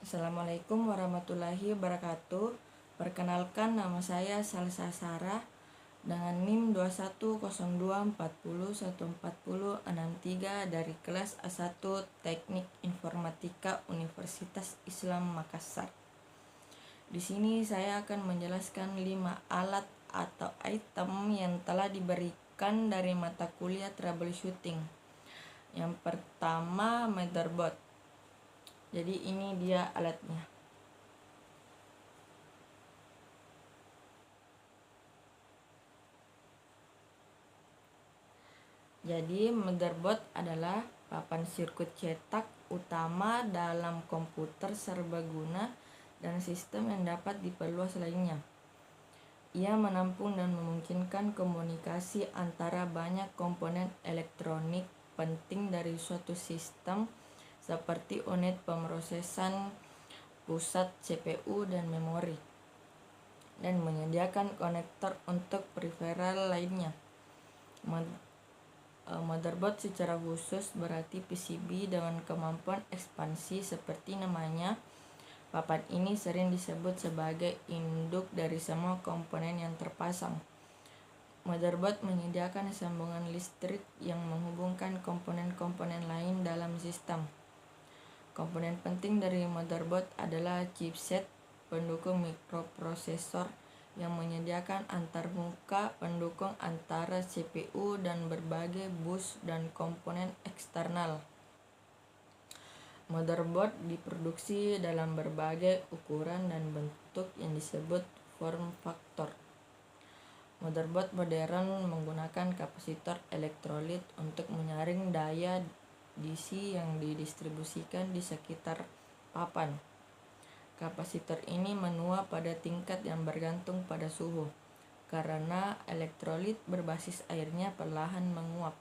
Assalamualaikum warahmatullahi wabarakatuh. Perkenalkan, nama saya Salsa Sarah dengan NIM 210240140063 dari kelas A1 Teknik Informatika Universitas Islam Makassar. Di sini saya akan menjelaskan 5 alat atau item yang telah diberikan dari mata kuliah troubleshooting. Yang pertama, motherboard. Jadi ini dia alatnya. Jadi motherboard adalah papan sirkuit cetak utama dalam komputer serbaguna dan sistem yang dapat diperluas lainnya. Ia menampung dan memungkinkan komunikasi antara banyak komponen elektronik penting dari suatu sistem seperti unit pemrosesan, pusat CPU, dan memori, dan menyediakan konektor untuk peripheral lainnya. Motherboard secara khusus berarti PCB dengan kemampuan ekspansi seperti namanya. Papan ini sering disebut sebagai induk dari semua komponen yang terpasang. Motherboard menyediakan sambungan listrik yang menghubungkan komponen-komponen lain dalam sistem. Komponen penting dari motherboard adalah chipset, pendukung mikroprosesor yang menyediakan antarmuka pendukung antara CPU dan berbagai bus dan komponen eksternal. Motherboard diproduksi dalam berbagai ukuran dan bentuk yang disebut form factor. Motherboard modern menggunakan kapasitor elektrolit untuk menyaring daya DC yang didistribusikan di sekitar papan. Kapasitor ini menua pada tingkat yang bergantung pada suhu, karena elektrolit berbasis airnya perlahan menguap.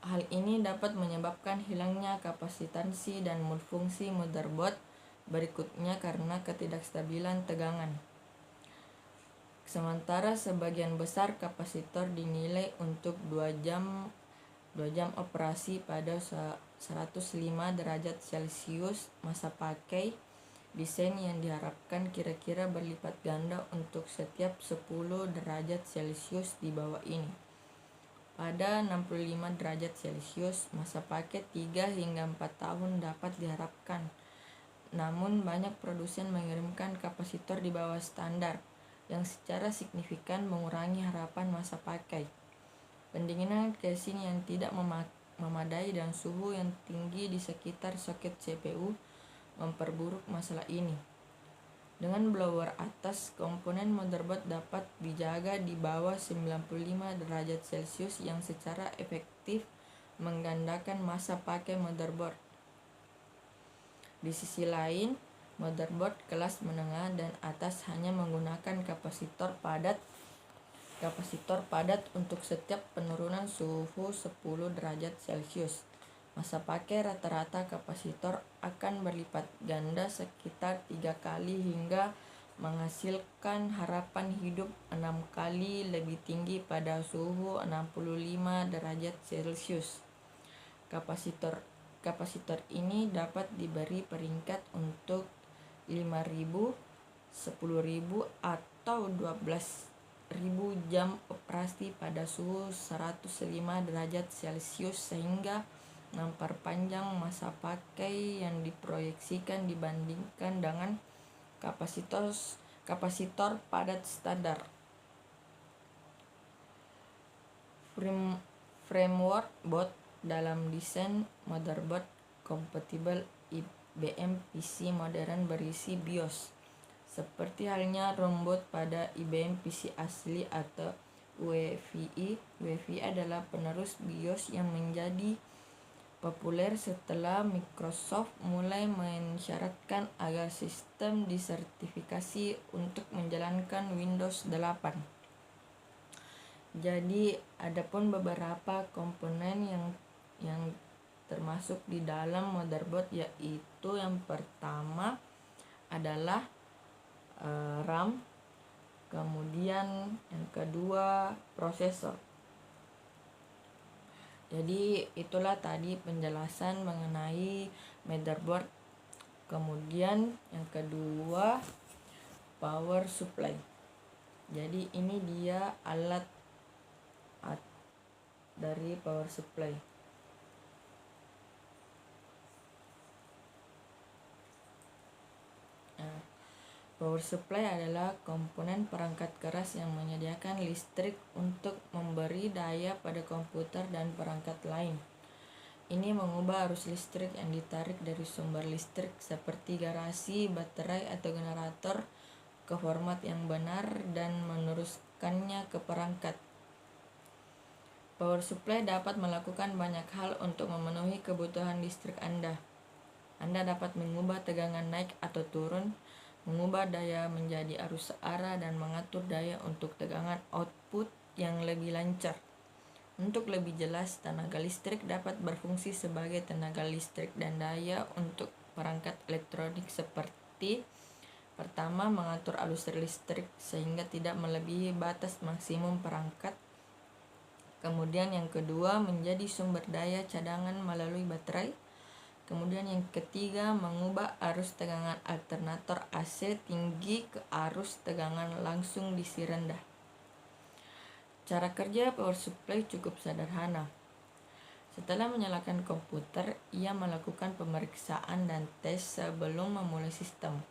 Hal ini dapat menyebabkan hilangnya kapasitansi dan fungsi motherboard berikutnya karena ketidakstabilan tegangan. Sementara sebagian besar kapasitor dinilai untuk 2 jam operasi pada 105 derajat Celcius masa pakai. Desain yang diharapkan kira-kira berlipat ganda untuk setiap 10 derajat Celcius di bawah ini. Pada 65 derajat Celcius, masa pakai 3 hingga 4 tahun dapat diharapkan. Namun banyak produsen mengirimkan kapasitor di bawah standar, yang secara signifikan mengurangi harapan masa pakai. Pendinginan casing yang tidak memadai dan suhu yang tinggi di sekitar soket CPU memperburuk masalah ini. Dengan blower atas, komponen motherboard dapat dijaga di bawah 95 derajat Celcius yang secara efektif menggandakan masa pakai motherboard. Di sisi lain, motherboard kelas menengah dan atas hanya menggunakan kapasitor padat untuk setiap penurunan suhu 10 derajat Celcius. Masa pakai rata-rata kapasitor akan berlipat ganda sekitar 3 kali hingga menghasilkan harapan hidup 6 kali lebih tinggi pada suhu 65 derajat Celcius. Kapasitor ini dapat diberi peringkat untuk 5.000, 10.000, atau 12.000 jam operasi pada suhu 105 derajat Celcius sehingga memperpanjang masa pakai yang diproyeksikan dibandingkan dengan kapasitor padat standar. Framework board dalam desain motherboard kompatibel IBM PC modern berisi BIOS. Seperti halnya ROM board pada IBM PC asli atau UEFI. UEFI adalah penerus BIOS yang menjadi populer setelah Microsoft mulai mensyaratkan agar sistem disertifikasi untuk menjalankan Windows 8. Jadi adapun beberapa komponen yang termasuk di dalam motherboard, yaitu yang pertama adalah RAM, kemudian yang kedua prosesor. Jadi itulah tadi penjelasan mengenai motherboard Kemudian yang kedua, power supply. Jadi ini dia alat dari power supply. Power supply adalah komponen perangkat keras yang menyediakan listrik untuk memberi daya pada komputer dan perangkat lain. Ini mengubah arus listrik yang ditarik dari sumber listrik seperti garasi, baterai, atau generator ke format yang benar dan meneruskannya ke perangkat. Power supply dapat melakukan banyak hal untuk memenuhi kebutuhan listrik Anda. Anda dapat mengubah tegangan naik atau turun, mengubah daya menjadi arus searah, dan mengatur daya untuk tegangan output yang lebih lancar. Untuk lebih jelas, tenaga listrik dapat berfungsi sebagai tenaga listrik dan daya untuk perangkat elektronik seperti: pertama, mengatur arus listrik sehingga tidak melebihi batas maksimum perangkat. Kemudian yang kedua, menjadi sumber daya cadangan melalui baterai. Kemudian yang ketiga, mengubah arus tegangan alternator AC tinggi ke arus tegangan langsung DC rendah. Cara kerja power supply cukup sederhana. Setelah menyalakan komputer, ia melakukan pemeriksaan dan tes sebelum memulai sistem.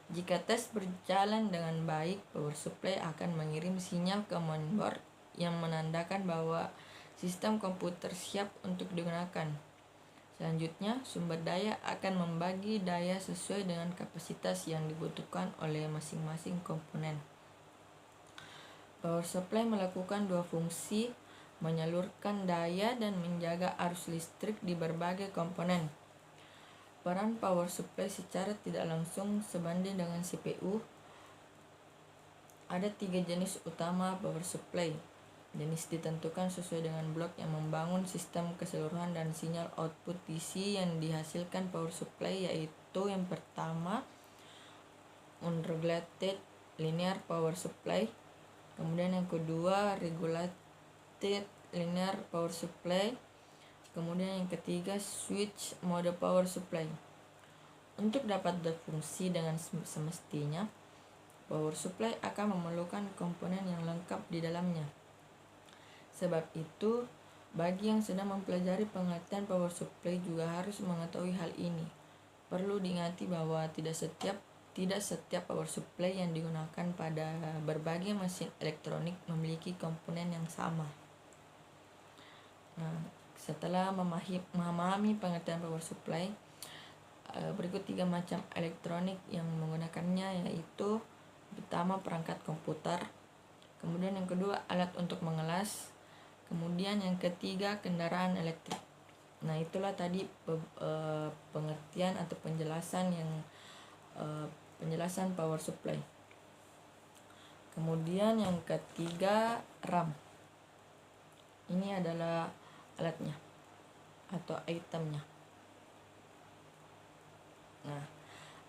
Jika tes berjalan dengan baik, power supply akan mengirim sinyal ke mainboard yang menandakan bahwa sistem komputer siap untuk digunakan. Selanjutnya, sumber daya akan membagi daya sesuai dengan kapasitas yang dibutuhkan oleh masing-masing komponen. Power supply melakukan dua fungsi, menyalurkan daya dan menjaga arus listrik di berbagai komponen. Peran power supply secara tidak langsung sebanding dengan CPU. Ada 3 jenis utama power supply. Jenis ditentukan sesuai dengan blok yang membangun sistem keseluruhan dan sinyal output DC yang dihasilkan power supply, yaitu yang pertama, unregulated linear power supply. Kemudian yang kedua, regulated linear power supply. Kemudian yang ketiga, switch mode power supply. Untuk dapat berfungsi dengan semestinya, power supply akan memerlukan komponen yang lengkap di dalamnya. Sebab itu, bagi yang sedang mempelajari pengertian power supply juga harus mengetahui hal ini. Perlu diingati bahwa tidak setiap power supply yang digunakan pada berbagai mesin elektronik memiliki komponen yang sama. Nah, setelah memahami pengertian power supply, berikut 3 macam elektronik yang menggunakannya, yaitu pertama, perangkat komputer. Kemudian yang kedua, alat untuk mengelas. Kemudian yang ketiga, kendaraan elektrik. Nah, itulah tadi pengertian atau penjelasan power supply. Kemudian yang ketiga, RAM. Ini adalah alatnya atau itemnya. Nah,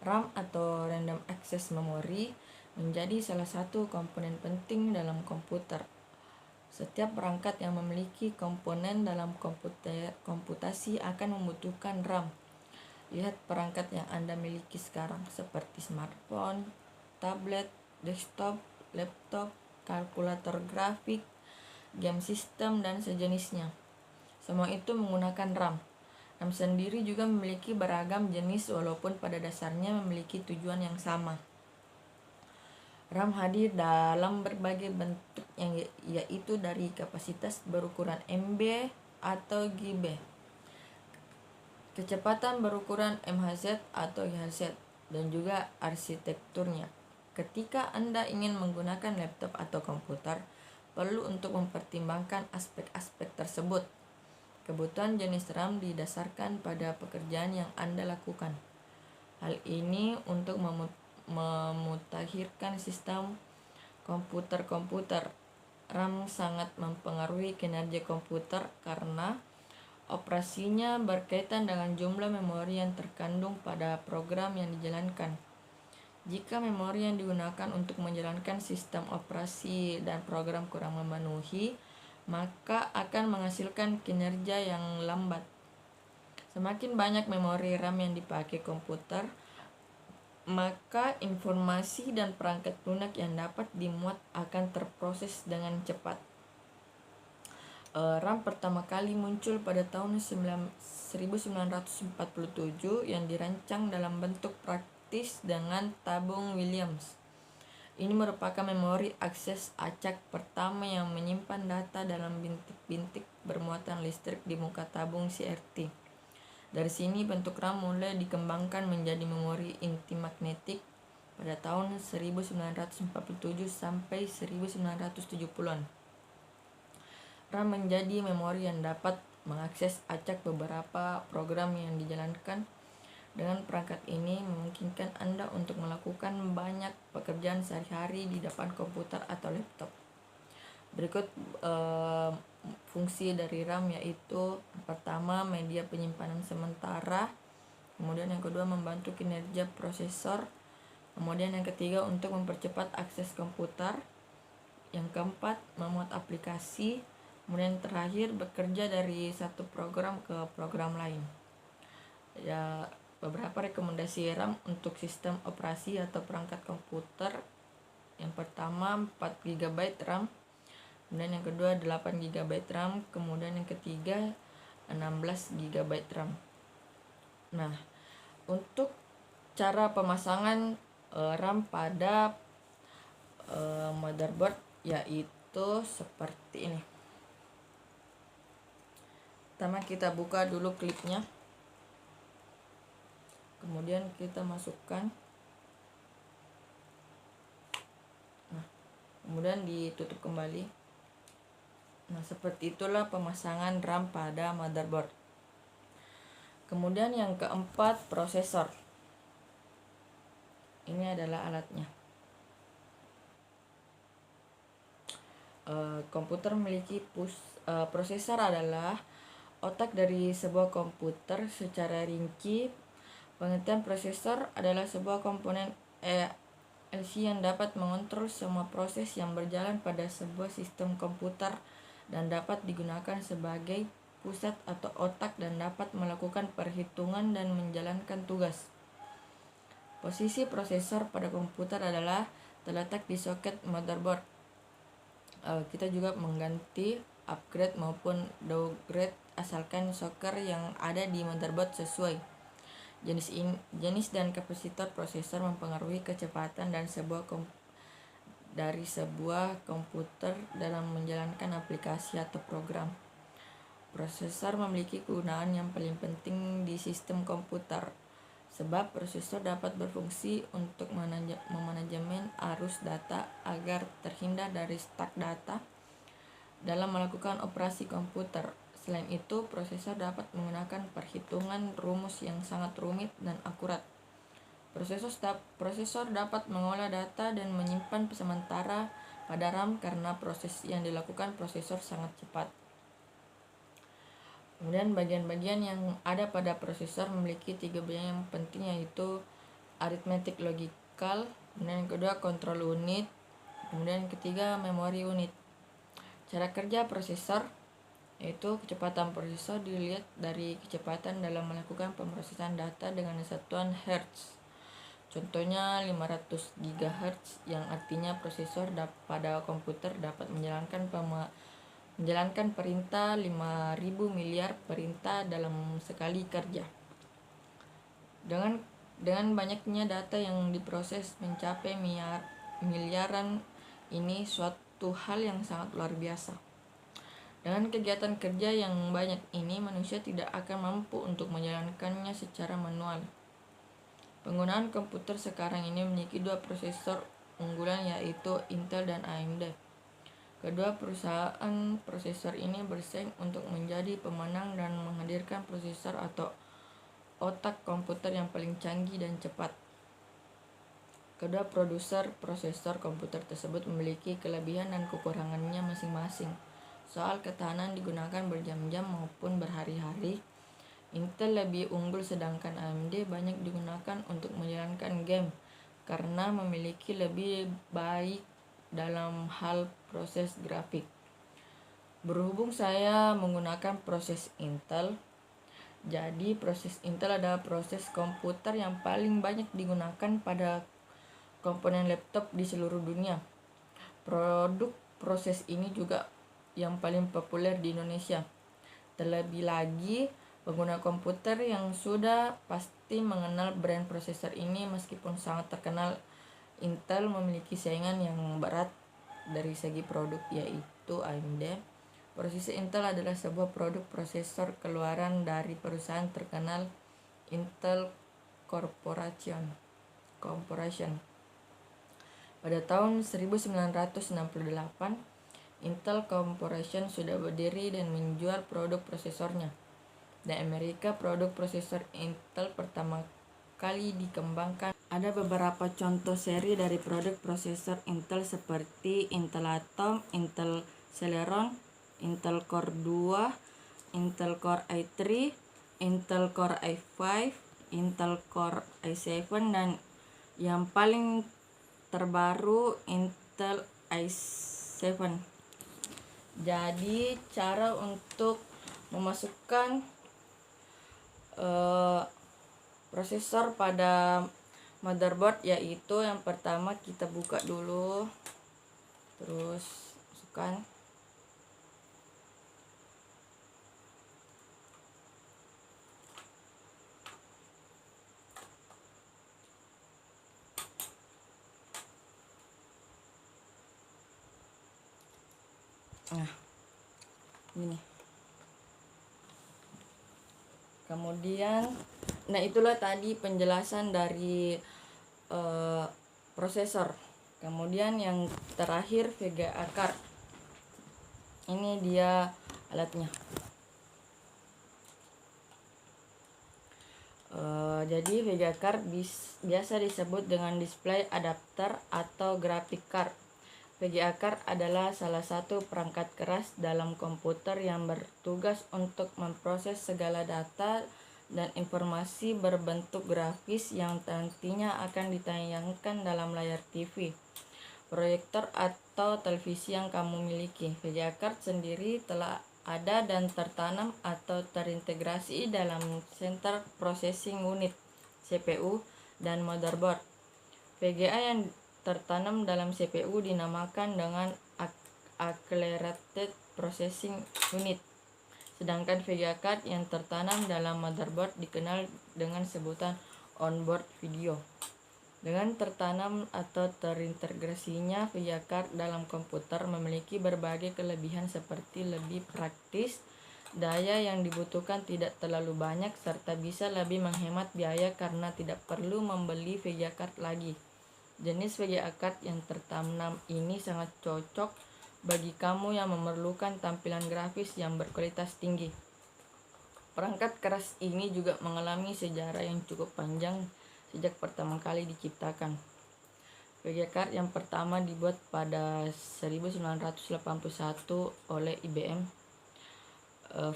RAM atau random access memory menjadi salah satu komponen penting dalam komputer. Setiap perangkat yang memiliki komponen dalam komputasi akan membutuhkan RAM. Lihat perangkat yang Anda miliki sekarang seperti smartphone, tablet, desktop, laptop, kalkulator grafik, game system, dan sejenisnya. Semua itu menggunakan RAM. RAM sendiri juga memiliki beragam jenis walaupun pada dasarnya memiliki tujuan yang sama. RAM hadir dalam berbagai bentuk yaitu dari kapasitas berukuran MB atau GB, kecepatan berukuran MHz atau IHZ, dan juga arsitekturnya. Ketika Anda ingin menggunakan laptop atau komputer, perlu untuk mempertimbangkan aspek-aspek tersebut. Kebutuhan jenis RAM didasarkan pada pekerjaan yang Anda lakukan. Hal ini untuk memutakhirkan sistem komputer. RAM sangat mempengaruhi kinerja komputer karena operasinya berkaitan dengan jumlah memori yang terkandung pada program yang dijalankan. Jika memori yang digunakan untuk menjalankan sistem operasi dan program kurang memenuhi, maka akan menghasilkan kinerja yang lambat. Semakin banyak memori RAM yang dipakai komputer, maka informasi dan perangkat lunak yang dapat dimuat akan terproses dengan cepat. RAM pertama kali muncul pada tahun 1947 yang dirancang dalam bentuk praktis dengan tabung Williams. Ini merupakan memori akses acak pertama yang menyimpan data dalam bintik-bintik bermuatan listrik di muka tabung CRT. Dari sini bentuk RAM mulai dikembangkan menjadi memori inti magnetik pada tahun 1947 sampai 1970-an. RAM menjadi memori yang dapat mengakses acak beberapa program yang dijalankan. Dengan perangkat ini memungkinkan Anda untuk melakukan banyak pekerjaan sehari-hari di depan komputer atau laptop. Berikut fungsi dari RAM, yaitu pertama, media penyimpanan sementara, kemudian yang kedua, membantu kinerja prosesor, kemudian yang ketiga, untuk mempercepat akses komputer, yang keempat, memuat aplikasi, kemudian terakhir, bekerja dari satu program ke program lain. Ya, beberapa rekomendasi RAM untuk sistem operasi atau perangkat komputer. Yang pertama 4 GB RAM, kemudian yang kedua 8 GB RAM, kemudian yang ketiga 16 GB RAM. Nah, untuk cara pemasangan RAM pada motherboard yaitu seperti ini. Pertama kita buka dulu klipnya, kemudian kita masukkan, kemudian ditutup kembali. Nah, seperti itulah pemasangan RAM pada motherboard. Kemudian yang keempat, prosesor. Ini adalah alatnya. Komputer memiliki prosesor adalah otak dari sebuah komputer. Secara rinci, pengertian prosesor adalah sebuah komponen LC yang dapat mengontrol semua proses yang berjalan pada sebuah sistem komputer dan dapat digunakan sebagai pusat atau otak dan dapat melakukan perhitungan dan menjalankan tugas. Posisi prosesor pada komputer adalah terletak di soket motherboard. Kita juga mengganti, upgrade maupun downgrade asalkan soket yang ada di motherboard sesuai. Jenis dan kapasitor prosesor mempengaruhi kecepatan dan sebuah komputer dalam menjalankan aplikasi atau program. Prosesor memiliki kegunaan yang paling penting di sistem komputer, sebab prosesor dapat berfungsi untuk memanajemen arus data agar terhindar dari stuck data dalam melakukan operasi komputer. Selain itu, prosesor dapat menggunakan perhitungan rumus yang sangat rumit dan akurat. Prosesor dapat mengolah data dan menyimpan sementara pada RAM karena proses yang dilakukan prosesor sangat cepat. Kemudian bagian-bagian yang ada pada prosesor memiliki 3 bagian yang penting, yaitu arithmetic logical, kemudian yang kedua control unit, kemudian yang ketiga memory unit. Cara kerja prosesor yaitu kecepatan prosesor dilihat dari kecepatan dalam melakukan pemrosesan data dengan satuan Hz. Contohnya 500 GHz, yang artinya prosesor pada komputer dapat menjalankan perintah 5.000 miliar perintah dalam sekali kerja. Dengan banyaknya data yang diproses mencapai miliaran, ini suatu hal yang sangat luar biasa. Dengan kegiatan kerja yang banyak ini, manusia tidak akan mampu untuk menjalankannya secara manual. Penggunaan komputer sekarang ini memiliki 2 prosesor unggulan, yaitu Intel dan AMD. Kedua perusahaan prosesor ini bersaing untuk menjadi pemenang dan menghadirkan prosesor atau otak komputer yang paling canggih dan cepat. Kedua produser prosesor komputer tersebut memiliki kelebihan dan kekurangannya masing-masing. Soal ketahanan digunakan berjam-jam maupun berhari-hari, Intel lebih unggul sedangkan AMD banyak digunakan untuk menjalankan game karena memiliki lebih baik dalam hal proses grafik. Berhubung saya menggunakan proses Intel, Jadi proses Intel adalah proses komputer yang paling banyak digunakan pada komponen laptop di seluruh dunia. Produk proses ini juga yang paling populer di Indonesia. Terlebih lagi, pengguna komputer yang sudah pasti mengenal brand prosesor ini meskipun sangat terkenal. Intel memiliki saingan yang berat dari segi produk, yaitu AMD. Prosesor Intel adalah sebuah produk prosesor keluaran dari perusahaan terkenal Intel Corporation. Pada tahun 1968, Intel Corporation sudah berdiri dan menjual produk prosesornya. Di Amerika, produk prosesor Intel pertama kali dikembangkan. Ada beberapa contoh seri dari produk prosesor Intel seperti Intel Atom, Intel Celeron, Intel Core 2, Intel Core i3, Intel Core i5, Intel Core i7, dan yang paling terbaru Intel i7. Jadi cara untuk memasukkan prosesor pada motherboard yaitu yang pertama kita buka dulu, terus masukkan. Nah, ini. Kemudian, nah itulah tadi penjelasan dari prosesor. Kemudian yang terakhir VGA card. Ini dia alatnya. Jadi VGA card biasa disebut dengan display adapter atau graphic card. VGA card adalah salah satu perangkat keras dalam komputer yang bertugas untuk memproses segala data dan informasi berbentuk grafis yang nantinya akan ditayangkan dalam layar TV, proyektor atau televisi yang kamu miliki. VGA card sendiri telah ada dan tertanam atau terintegrasi dalam Central Processing Unit (CPU) dan motherboard. VGA yang tertanam dalam CPU dinamakan dengan Accelerated Processing Unit, sedangkan VGA card yang tertanam dalam motherboard dikenal dengan sebutan onboard video. Dengan tertanam atau terintegrasinya VGA card dalam komputer memiliki berbagai kelebihan seperti lebih praktis, daya yang dibutuhkan tidak terlalu banyak, serta bisa lebih menghemat biaya karena tidak perlu membeli VGA card lagi. Jenis VGA card yang tertanam ini sangat cocok bagi kamu yang memerlukan tampilan grafis yang berkualitas tinggi. Perangkat keras ini juga mengalami sejarah yang cukup panjang sejak pertama kali diciptakan. VGA card yang pertama dibuat pada 1981 oleh IBM.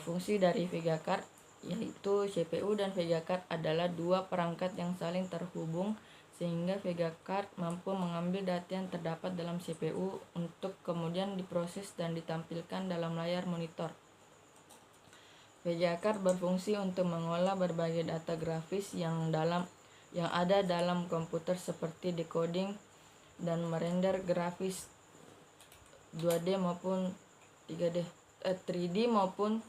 Fungsi dari VGA card yaitu CPU dan VGA card adalah dua perangkat yang saling terhubung sehingga VGA card mampu mengambil data yang terdapat dalam CPU untuk kemudian diproses dan ditampilkan dalam layar monitor. VGA card berfungsi untuk mengolah berbagai data grafis yang ada dalam komputer seperti decoding dan merender grafis 2D maupun 3D maupun.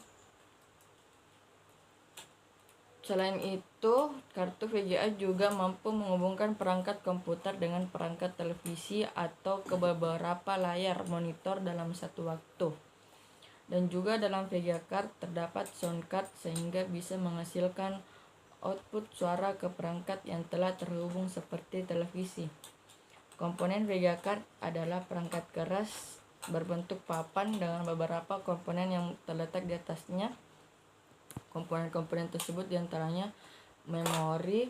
Selain itu, kartu VGA juga mampu menghubungkan perangkat komputer dengan perangkat televisi atau ke beberapa layar monitor dalam satu waktu. Dan juga dalam VGA card terdapat sound card sehingga bisa menghasilkan output suara ke perangkat yang telah terhubung seperti televisi. Komponen VGA card adalah perangkat keras berbentuk papan dengan beberapa komponen yang terletak di atasnya. Komponen-komponen tersebut diantaranya memori,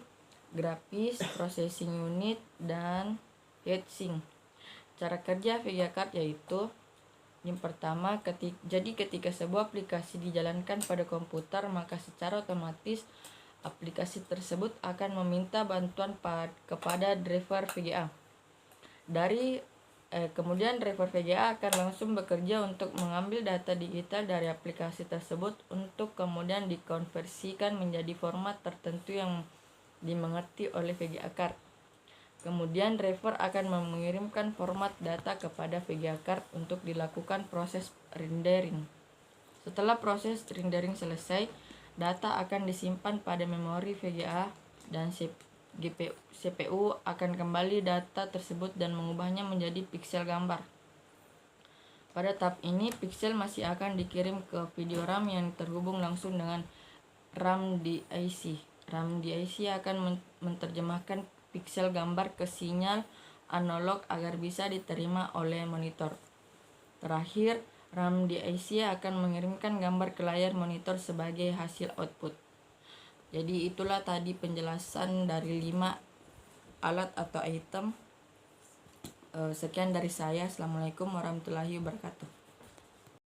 grafis, processing unit, dan heatsink. Cara kerja VGA card yaitu yang pertama, ketika sebuah aplikasi dijalankan pada komputer, maka secara otomatis aplikasi tersebut akan meminta bantuan kepada driver VGA dari Kemudian driver VGA akan langsung bekerja untuk mengambil data digital dari aplikasi tersebut untuk kemudian dikonversikan menjadi format tertentu yang dimengerti oleh VGA card. Kemudian driver akan mengirimkan format data kepada VGA card untuk dilakukan proses rendering. Setelah proses rendering selesai, data akan disimpan pada memori VGA dan CPU akan kembali data tersebut dan mengubahnya menjadi piksel gambar. Pada tahap ini, piksel masih akan dikirim ke video RAM yang terhubung langsung dengan RAM di IC. RAM di IC akan menerjemahkan piksel gambar ke sinyal analog agar bisa diterima oleh monitor. Terakhir, RAM di IC akan mengirimkan gambar ke layar monitor sebagai hasil output. Jadi itulah tadi penjelasan dari 5 alat atau item. Sekian dari saya. Assalamualaikum warahmatullahi wabarakatuh.